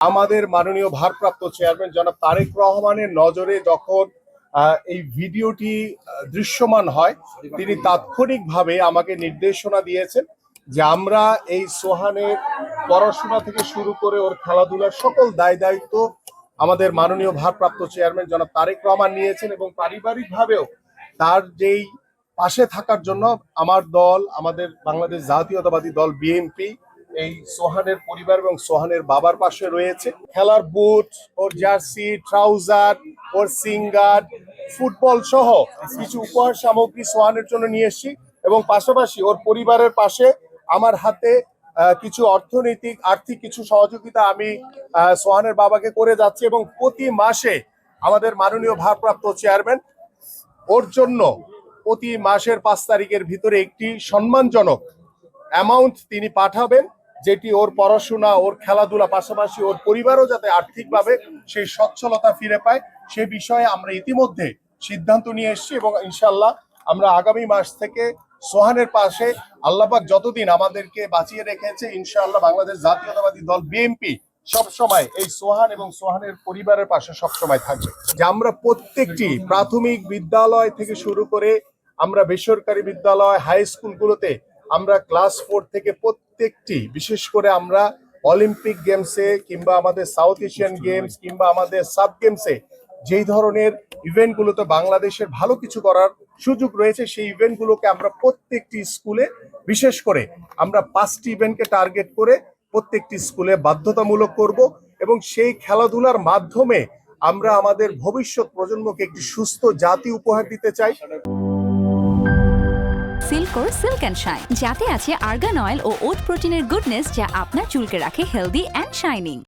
আমাদের মাননীয় ভারপ্রাপ্ত চেয়ারম্যান জনাব তারেক রহমানের নজরে যখন এই ভিডিওটি দৃশ্যমান হয়, তিনি তাৎক্ষণিকভাবে আমাকে নির্দেশনা দিয়েছেন যে আমরা এই সোহানের পড়াশোনা থেকে শুরু করে ওর খেলাধুলার সকল দায় দায়িত্ব আমাদের মাননীয় ভারপ্রাপ্ত চেয়ারম্যান জনাব তারেক রহমান নিয়েছেন, এবং পারিবারিকভাবেও তার যেই পাশে থাকার জন্য আমার দল, আমাদের বাংলাদেশ জাতীয়তাবাদী দল বিএনপি এই সোহানের পরিবার এবং সোহানের বাবার পাশে রয়েছে। খেলার বুট, ওর জার্সি, ট্রাউজার, ওর সিঙ্গার, ফুটবল সহ কিছু উপহার সামগ্রী সোহানের জন্য নিয়ে এসেছি, এবং পাশাপাশি ওর পরিবারের পাশে আমার হাতে কিছু আর্থিক কিছু সহযোগিতা আমি সোহানের বাবাকে করে যাচ্ছি, এবং প্রতি মাসে আমাদের মাননীয় ভারপ্রাপ্ত চেয়ারম্যান ওর জন্য প্রতি মাসের 5 তারিখের ভিতরে একটি সম্মানজনক অ্যামাউন্ট তিনি পাঠাবেন, যেটি ওর পড়াশোনা, ওর খেলাধুলা, পাশাপাশি ওর পরিবারও যাতে আর্থিকভাবে সেই সচ্ছলতা ফিরে পায় সে বিষয়ে আমরা ইতিমধ্যে সিদ্ধান্ত নিয়ে এসেছি, এবং ইনশাল্লাহ আমরা আগামী মাস থেকে সোহানের পাশে আল্লাহপাক যতদিন আমাদেরকে বাঁচিয়ে রেখেছে, ইনশাআল্লাহ বাংলাদেশ জাতীয়তাবাদী দল বিএনপি সবসময় এই সোহান এবং সোহানের পরিবারের পাশে সবসময় থাকবে। যে আমরা প্রত্যেকটি প্রাথমিক বিদ্যালয় থেকে শুরু করে আমরা বেসরকারি বিদ্যালয়, হাই স্কুলগুলোতে আমরা ক্লাস 4 থেকে প্রত্যেকটি, বিশেষ করে আমরা অলিম্পিক গেমসে কিংবা আমাদের সাউথ এশিয়ান গেমস কিংবা আমাদের সাব গেমসে যেই ধরনের ইভেন্টগুলোতে বাংলাদেশের ভালো কিছু করার সুযোগ রয়েছে, সেই ইভেন্টগুলোকে আমরা প্রত্যেকটি স্কুলে, বিশেষ করে আমরা 5টি ইভেন্টকে টার্গেট করে প্রত্যেকটি স্কুলে বাধ্যতামূলক করব, এবং সেই খেলাধুলার মাধ্যমে আমরা আমাদের ভবিষ্যৎ প্রজন্মকে একটি সুস্থ জাতি উপহার দিতে চাই। সিল্কোর সিল্ক অ্যান্ড শাইন, যাতে আছে আর্গান অয়েল ও ওট প্রোটিনের গুডনেস, যা আপনার চুলকে রাখে হেলদি অ্যান্ড শাইনিং।